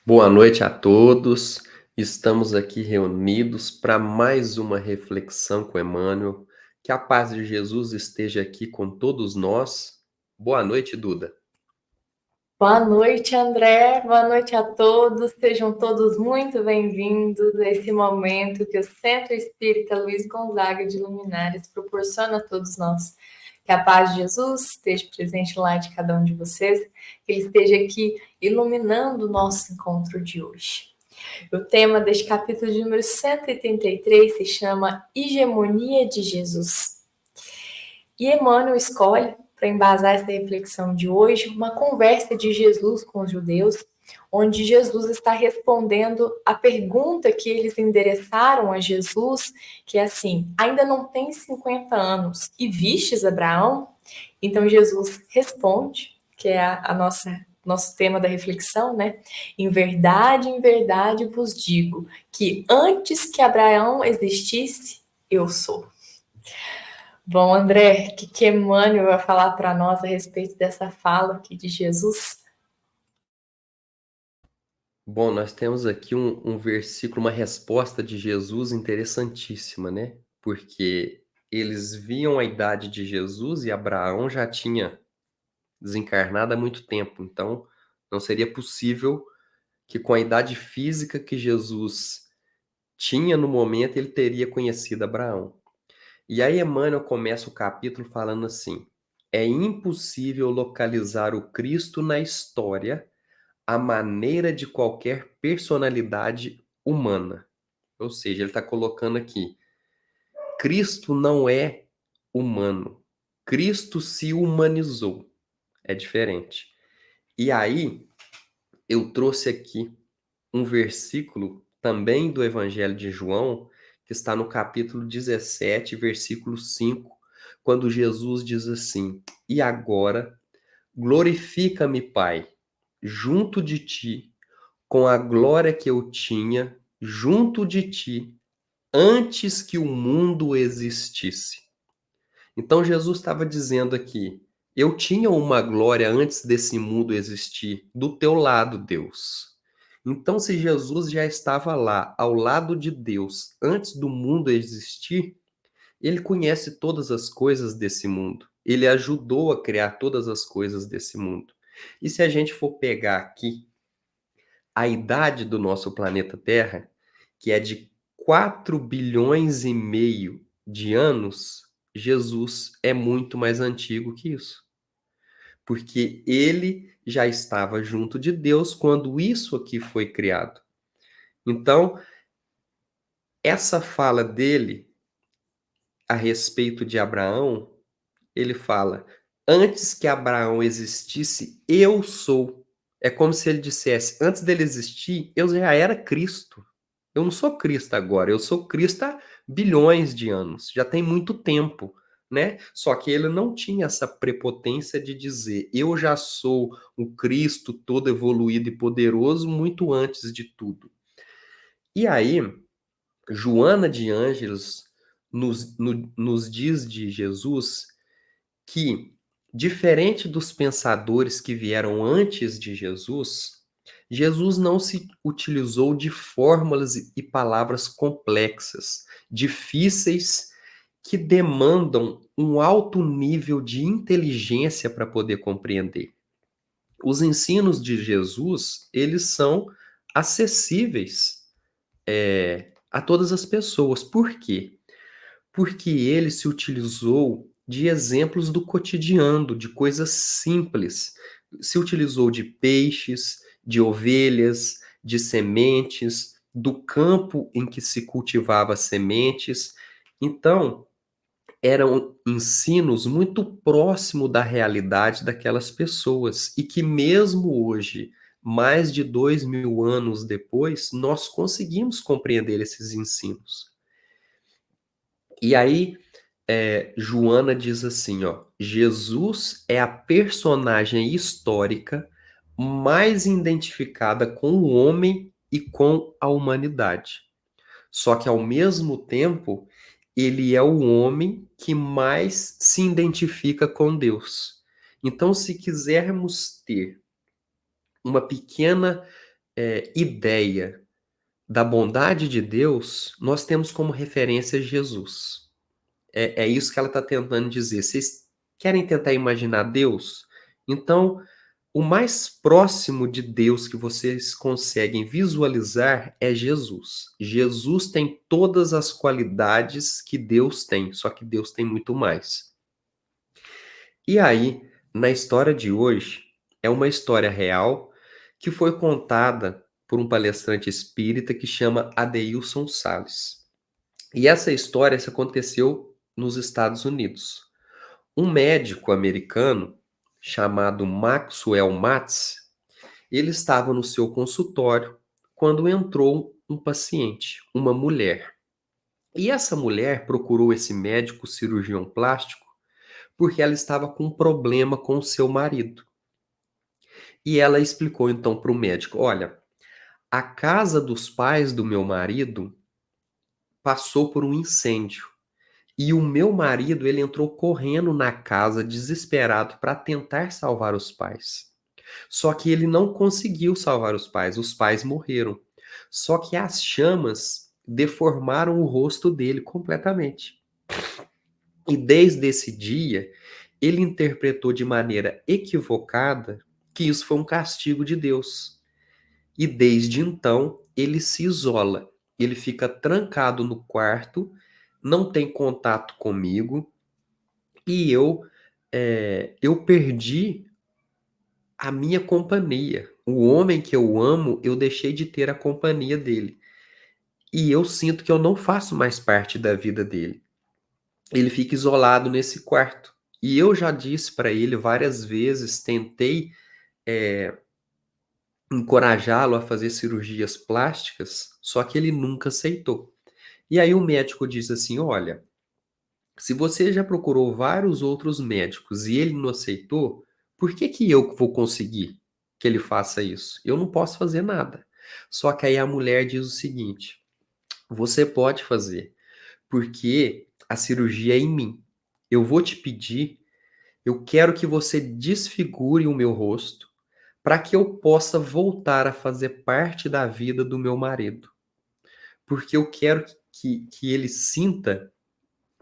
Boa noite a todos. Estamos aqui reunidos para mais uma reflexão com Emmanuel. Que a paz de Jesus esteja aqui com todos nós. Boa noite, Duda. Boa noite, André. Boa noite a todos. Sejam todos muito bem-vindos a esse momento que o Centro Espírita Luiz Gonzaga de Luminares proporciona a todos nós. Que a paz de Jesus esteja presente lá de cada um de vocês, que ele esteja aqui iluminando o nosso encontro de hoje. O tema deste capítulo de número 183 se chama Hegemonia de Jesus. E Emmanuel escolhe, para embasar essa reflexão de hoje, uma conversa de Jesus com os judeus, onde Jesus está respondendo a pergunta que eles endereçaram a Jesus, que é assim: ainda não tens 50 anos e vistes Abraão? Então Jesus responde, que é a nosso tema da reflexão, né? Em verdade vos digo que antes que Abraão existisse, eu sou. Bom, André, o que Emmanuel vai falar para nós a respeito dessa fala aqui de Jesus? Bom, nós temos aqui um versículo, uma resposta de Jesus interessantíssima, né? Porque eles viam a idade de Jesus e Abraão já tinha desencarnado há muito tempo. Então, não seria possível que com a idade física que Jesus tinha no momento, ele teria conhecido Abraão. E aí Emmanuel começa o capítulo falando assim: é impossível localizar o Cristo na história à maneira de qualquer personalidade humana. Ou seja, ele está colocando aqui, Cristo não é humano. Cristo se humanizou. É diferente. E aí, eu trouxe aqui um versículo também do Evangelho de João, que está no capítulo 17, versículo 5, quando Jesus diz assim: E agora glorifica-me, Pai, junto de ti, com a glória que eu tinha junto de ti, antes que o mundo existisse. Então Jesus estava dizendo aqui: eu tinha uma glória antes desse mundo existir, do teu lado, Deus. Então, se Jesus já estava lá, ao lado de Deus, antes do mundo existir, ele conhece todas as coisas desse mundo. Ele ajudou a criar todas as coisas desse mundo. E se a gente for pegar aqui a idade do nosso planeta Terra, que é de 4 bilhões e meio de anos, Jesus é muito mais antigo que isso. Porque ele já estava junto de Deus quando isso aqui foi criado. Então, essa fala dele a respeito de Abraão, ele fala: antes que Abraão existisse, eu sou. É como se ele dissesse: antes dele existir, eu já era Cristo. Eu não sou Cristo agora, eu sou Cristo há bilhões de anos, já tem muito tempo, né? Só que ele não tinha essa prepotência de dizer: eu já sou o Cristo todo evoluído e poderoso muito antes de tudo. E aí, Joana de Ângeles nos diz de Jesus que, diferente dos pensadores que vieram antes de Jesus, Jesus não se utilizou de fórmulas e palavras complexas, difíceis, que demandam um alto nível de inteligência para poder compreender. Os ensinos de Jesus, eles são acessíveis, a todas as pessoas. Por quê? Porque ele se utilizou de exemplos do cotidiano, de coisas simples. Se utilizou de peixes, de ovelhas, de sementes, do campo em que se cultivava sementes. Então, eram ensinos muito próximo da realidade daquelas pessoas e que mesmo hoje, mais de 2000 anos depois, nós conseguimos compreender esses ensinos. E aí, Joana diz assim, ó: Jesus é a personagem histórica mais identificada com o homem e com a humanidade. Só que, ao mesmo tempo, ele é o homem que mais se identifica com Deus. Então, se quisermos ter uma pequena ideia da bondade de Deus, nós temos como referência Jesus. É isso que ela está tentando dizer. Vocês querem tentar imaginar Deus? Então, o mais próximo de Deus que vocês conseguem visualizar é Jesus. Jesus tem todas as qualidades que Deus tem, só que Deus tem muito mais. E aí, na história de hoje, é uma história real que foi contada por um palestrante espírita que chama Adeilson Sales. E essa história se aconteceu nos Estados Unidos. Um médico americano chamado Maxwell Matz, ele estava no seu consultório quando entrou um paciente, uma mulher. E essa mulher procurou esse médico cirurgião plástico porque ela estava com um problema com o seu marido. E ela explicou então para o médico: olha, a casa dos pais do meu marido passou por um incêndio. E o meu marido, ele entrou correndo na casa, desesperado, para tentar salvar os pais. Só que ele não conseguiu salvar os pais morreram. Só que as chamas deformaram o rosto dele completamente. E desde esse dia, ele interpretou de maneira equivocada que isso foi um castigo de Deus. E desde então, ele se isola. Ele fica trancado no quarto, não tem contato comigo, e eu perdi a minha companhia. O homem que eu amo, eu deixei de ter a companhia dele. E eu sinto que eu não faço mais parte da vida dele. Ele fica isolado nesse quarto. E eu já disse para ele várias vezes, tentei encorajá-lo a fazer cirurgias plásticas, só que ele nunca aceitou. E aí o médico diz assim: olha, se você já procurou vários outros médicos e ele não aceitou, por que que eu vou conseguir que ele faça isso? Eu não posso fazer nada. Só que aí a mulher diz o seguinte: você pode fazer, porque a cirurgia é em mim. Eu vou te pedir, eu quero que você desfigure o meu rosto para que eu possa voltar a fazer parte da vida do meu marido. Porque eu quero que ele sinta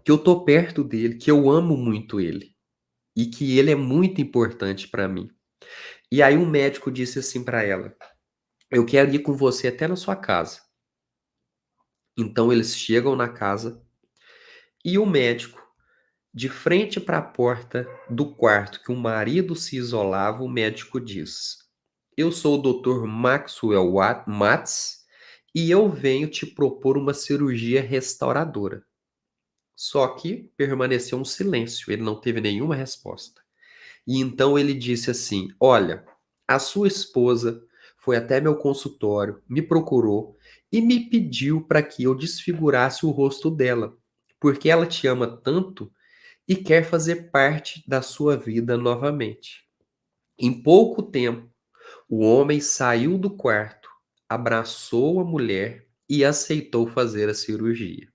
que eu tô perto dele, que eu amo muito ele e que ele é muito importante para mim. E aí um médico disse assim para ela: eu quero ir com você até na sua casa. Então eles chegam na casa e o médico, de frente para a porta do quarto que o marido se isolava, o médico diz: eu sou o Dr. Maxwell Matz e eu venho te propor uma cirurgia restauradora. Só que permaneceu um silêncio, ele não teve nenhuma resposta. E então ele disse assim: olha, a sua esposa foi até meu consultório, me procurou e me pediu para que eu desfigurasse o rosto dela, porque ela te ama tanto e quer fazer parte da sua vida novamente. Em pouco tempo, o homem saiu do quarto, abraçou a mulher e aceitou fazer a cirurgia.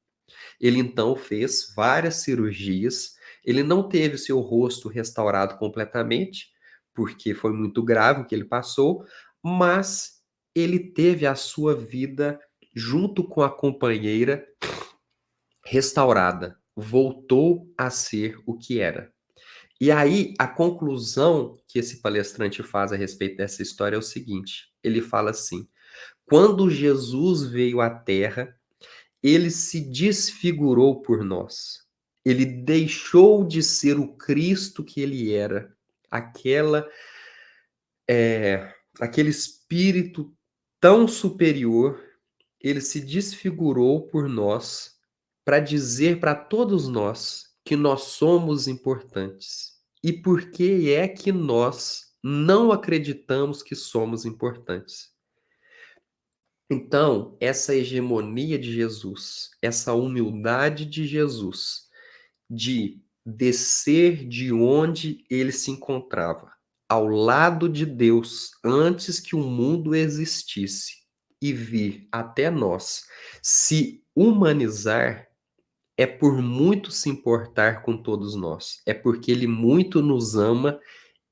Ele então fez várias cirurgias. Ele não teve o seu rosto restaurado completamente, porque foi muito grave o que ele passou, mas ele teve a sua vida junto com a companheira restaurada, voltou a ser o que era. E aí, a conclusão que esse palestrante faz a respeito dessa história é o seguinte: ele fala assim: quando Jesus veio à Terra, ele se desfigurou por nós. Ele deixou de ser o Cristo que ele era, aquela aquele espírito tão superior, ele se desfigurou por nós para dizer para todos nós que nós somos importantes. E por que é que nós não acreditamos que somos importantes? Então, essa hegemonia de Jesus, essa humildade de Jesus, de descer de onde ele se encontrava, ao lado de Deus antes que o mundo existisse e vir até nós se humanizar, é por muito se importar com todos nós. É porque ele muito nos ama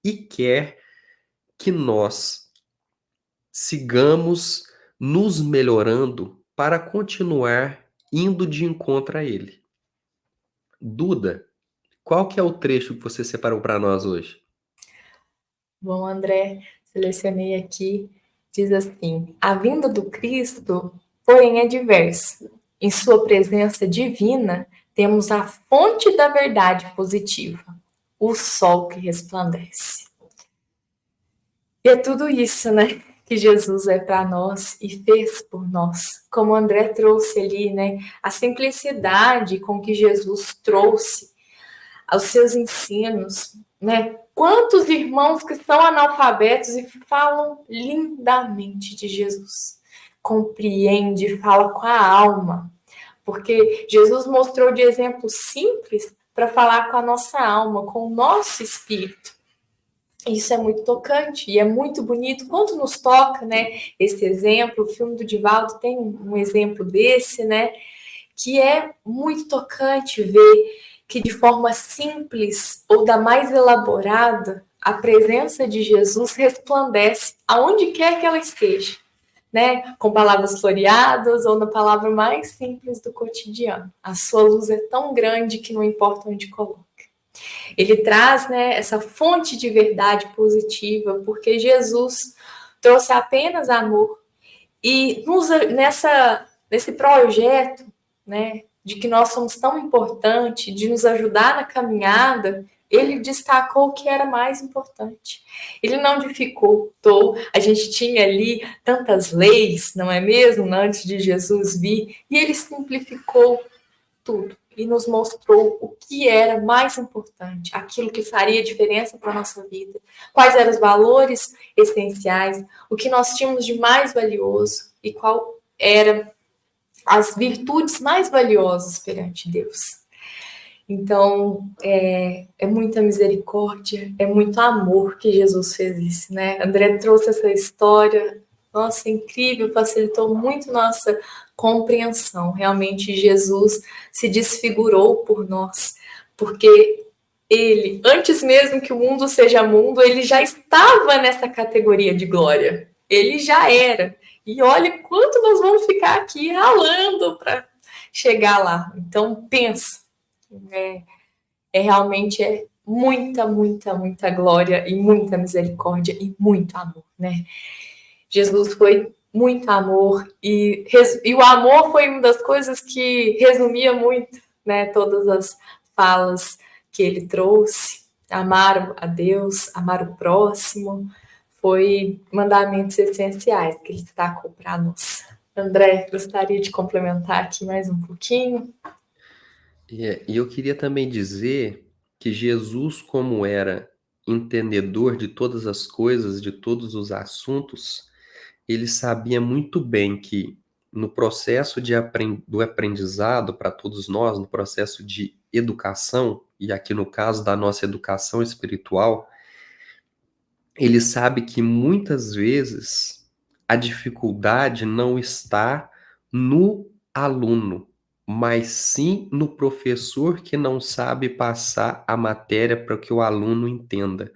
e quer que nós sigamos nos melhorando para continuar indo de encontro a ele. Duda, qual que é o trecho que você separou para nós hoje? Bom, André, selecionei aqui, diz assim: a vinda do Cristo, porém, é diversa. Em sua presença divina, temos a fonte da verdade positiva, o sol que resplandece. E é tudo isso, né? Que Jesus é para nós e fez por nós. Como o André trouxe ali, né? A simplicidade com que Jesus trouxe aos seus ensinos, né? Quantos irmãos que são analfabetos e falam lindamente de Jesus. Compreende, fala com a alma. Porque Jesus mostrou de exemplos simples para falar com a nossa alma, com o nosso espírito. Isso é muito tocante e é muito bonito. Quanto nos toca, né? Esse exemplo, o filme do Divaldo tem um exemplo desse, né? Que é muito tocante ver que de forma simples ou da mais elaborada, a presença de Jesus resplandece aonde quer que ela esteja, né? Com palavras floreadas ou na palavra mais simples do cotidiano. A sua luz é tão grande que não importa onde coloca. Ele traz, né, essa fonte de verdade positiva, porque Jesus trouxe apenas amor. E nesse projeto, né, de que nós somos tão importantes, de nos ajudar na caminhada, ele destacou o que era mais importante. Ele não dificultou. A gente tinha ali tantas leis, não é mesmo, antes de Jesus vir, e ele simplificou tudo e nos mostrou o que era mais importante, aquilo que faria diferença para a nossa vida, quais eram os valores essenciais, o que nós tínhamos de mais valioso e qual eram as virtudes mais valiosas perante Deus. Então, é muita misericórdia, é muito amor que Jesus fez isso, né? André trouxe essa história, nossa, incrível, facilitou muito nossa compreensão. Realmente, Jesus se desfigurou por nós, porque ele, antes mesmo que o mundo seja mundo, ele já estava nessa categoria de glória. Ele já era. E olha quanto nós vamos ficar aqui ralando para chegar lá. Então, pensa. Realmente muita, muita, muita glória e muita misericórdia e muito amor, né? Jesus foi muito amor e o amor foi uma das coisas que resumia muito, né? Todas as falas que ele trouxe, amar a Deus, amar o próximo, foi mandamentos essenciais que ele destacou para nós. André, gostaria de complementar aqui mais um pouquinho? E eu queria também dizer que Jesus, como era entendedor de todas as coisas, de todos os assuntos, ele sabia muito bem que no processo do aprendizado para todos nós, no processo de educação, e aqui no caso da nossa educação espiritual, ele sabe que muitas vezes a dificuldade não está no aluno, mas sim no professor que não sabe passar a matéria para que o aluno entenda.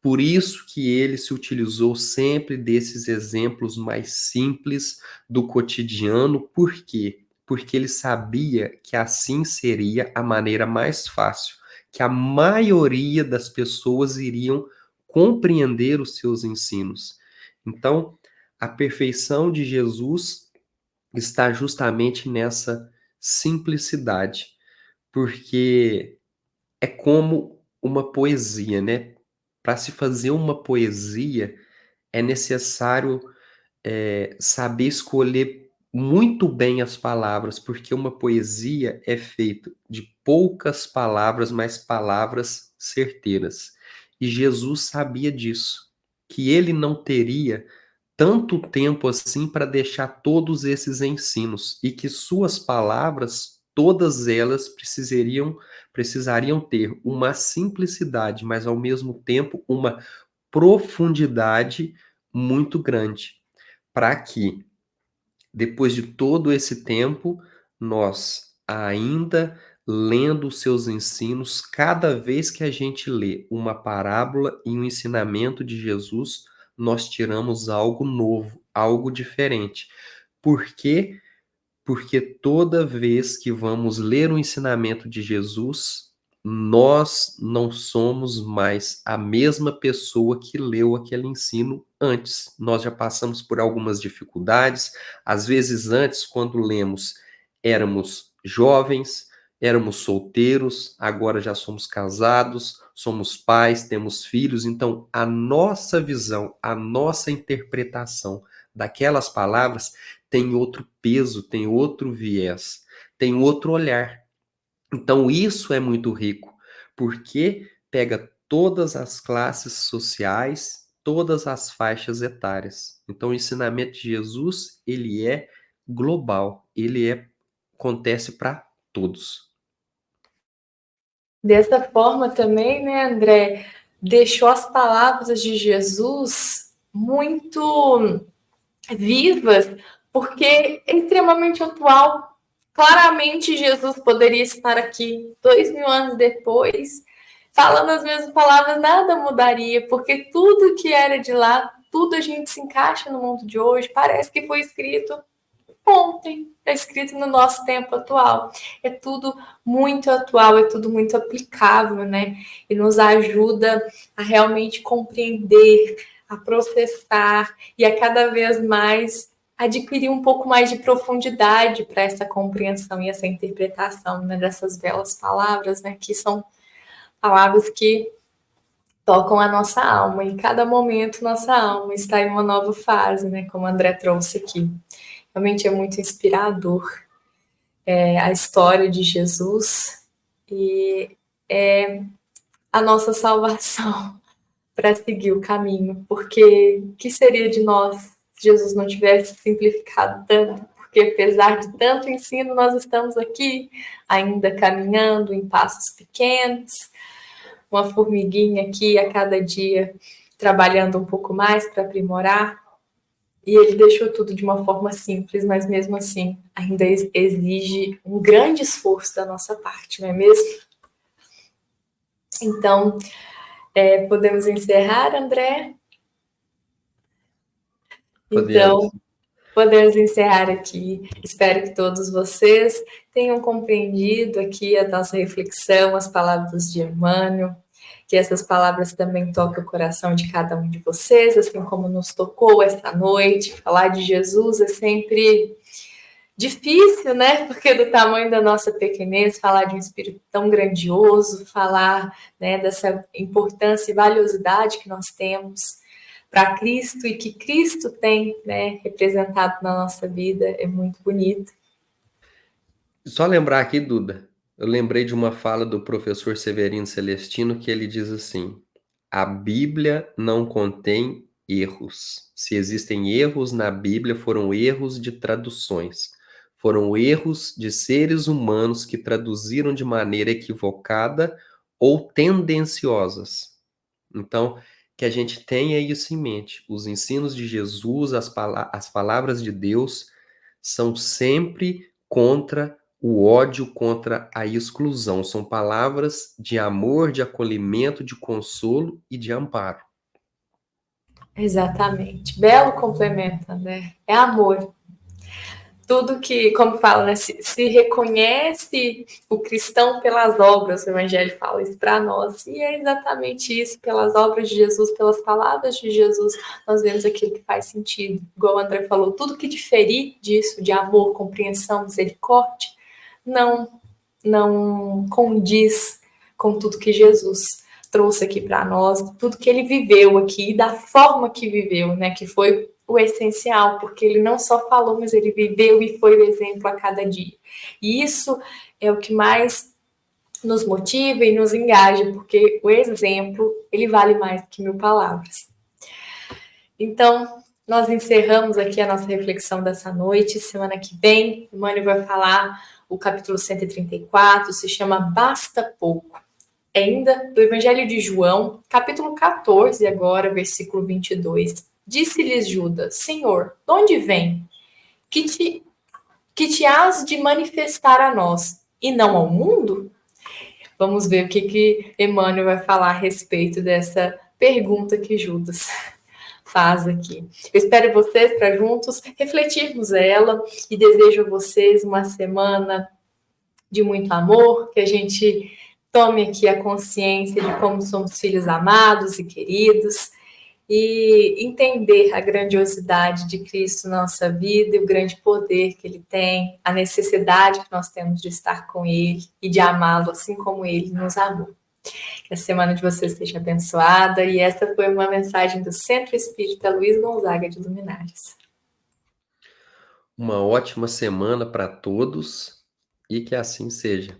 Por isso que ele se utilizou sempre desses exemplos mais simples do cotidiano. Por quê? Porque ele sabia que assim seria a maneira mais fácil, que a maioria das pessoas iriam compreender os seus ensinos. Então, a perfeição de Jesus está justamente nessa simplicidade, porque é como uma poesia, né? Para se fazer uma poesia, é necessário, saber escolher muito bem as palavras, porque uma poesia é feita de poucas palavras, mas palavras certeiras. E Jesus sabia disso, que ele não teria tanto tempo assim para deixar todos esses ensinos e que suas palavras, todas elas precisariam ter uma simplicidade, mas ao mesmo tempo uma profundidade muito grande, para que, depois de todo esse tempo, nós ainda lendo os seus ensinos, cada vez que a gente lê uma parábola e um ensinamento de Jesus, nós tiramos algo novo, algo diferente. Por quê? Porque toda vez que vamos ler o ensinamento de Jesus, nós não somos mais a mesma pessoa que leu aquele ensino antes. Nós já passamos por algumas dificuldades. Às vezes, antes, quando lemos, éramos jovens, éramos solteiros, agora já somos casados, somos pais, temos filhos. Então, a nossa visão, a nossa interpretação daquelas palavras tem outro peso, tem outro viés, tem outro olhar. Então, isso é muito rico, porque pega todas as classes sociais, todas as faixas etárias. Então, o ensinamento de Jesus, ele é global, acontece para todos. Dessa forma também, né, André, deixou as palavras de Jesus muito vivas, porque é extremamente atual. Claramente, Jesus poderia estar aqui 2000 anos depois, falando as mesmas palavras, nada mudaria, porque tudo que era de lá, tudo a gente se encaixa no mundo de hoje, parece que foi escrito ontem, é escrito no nosso tempo atual. É tudo muito atual, é tudo muito aplicável, né? E nos ajuda a realmente compreender, a processar e a cada vez mais adquirir um pouco mais de profundidade para essa compreensão e essa interpretação, né, dessas belas palavras, né, que são palavras que tocam a nossa alma, e cada momento nossa alma está em uma nova fase, né, como o André trouxe aqui. Realmente é muito inspirador a história de Jesus e é a nossa salvação para seguir o caminho, porque o que seria de nós se Jesus não tivesse simplificado tanto? Porque apesar de tanto ensino, nós estamos aqui ainda caminhando em passos pequenos, uma formiguinha aqui a cada dia trabalhando um pouco mais para aprimorar. E ele deixou tudo de uma forma simples, mas mesmo assim ainda exige um grande esforço da nossa parte, não é mesmo? Então, podemos encerrar, André? Podemos. Então, podemos encerrar aqui. Espero que todos vocês tenham compreendido aqui a nossa reflexão, as palavras de Emmanuel, que essas palavras também toquem o coração de cada um de vocês, assim como nos tocou esta noite. Falar de Jesus é sempre difícil, né? Porque do tamanho da nossa pequenez, falar de um espírito tão grandioso, falar, né, dessa importância e valiosidade que nós temos para Cristo e que Cristo tem, né, representado na nossa vida, é muito bonito. Só lembrar aqui, Duda, eu lembrei de uma fala do professor Severino Celestino que ele diz assim: a Bíblia não contém erros. Se existem erros na Bíblia, foram erros de traduções. Foram erros de seres humanos que traduziram de maneira equivocada ou tendenciosas. Então, que a gente tenha isso em mente. Os ensinos de Jesus, as palavras de Deus, são sempre contra o ódio, contra a exclusão. São palavras de amor, de acolhimento, de consolo e de amparo. Exatamente. Belo complemento, né? É amor. Tudo que, como fala, né, se reconhece o cristão pelas obras, o Evangelho fala isso para nós, e é exatamente isso, pelas obras de Jesus, pelas palavras de Jesus, nós vemos aquilo que faz sentido. Igual o André falou, tudo que diferir disso, de amor, compreensão, misericórdia, não condiz com tudo que Jesus trouxe aqui para nós, tudo que ele viveu aqui, da forma que viveu, né, que foi o essencial, porque ele não só falou, mas ele viveu e foi o exemplo a cada dia. E isso é o que mais nos motiva e nos engaja, porque o exemplo, ele vale mais do que 1000 palavras. Então, nós encerramos aqui a nossa reflexão dessa noite. Semana que vem, o Mânio vai falar o capítulo 134, se chama Basta Pouco. ainda do Evangelho de João, capítulo 14, agora, versículo 22. Disse-lhes Judas: Senhor, de onde vem? Que te hás de manifestar a nós, e não ao mundo? Vamos ver o que Emmanuel vai falar a respeito dessa pergunta que Judas faz aqui. Eu espero vocês para juntos refletirmos ela e desejo a vocês uma semana de muito amor, que a gente tome aqui a consciência de como somos filhos amados e queridos e entender a grandiosidade de Cristo na nossa vida e o grande poder que Ele tem, a necessidade que nós temos de estar com Ele e de amá-lo assim como Ele nos amou. Que a semana de vocês seja abençoada e essa foi uma mensagem do Centro Espírita Luiz Gonzaga de Luminares. Uma ótima semana para todos e que assim seja.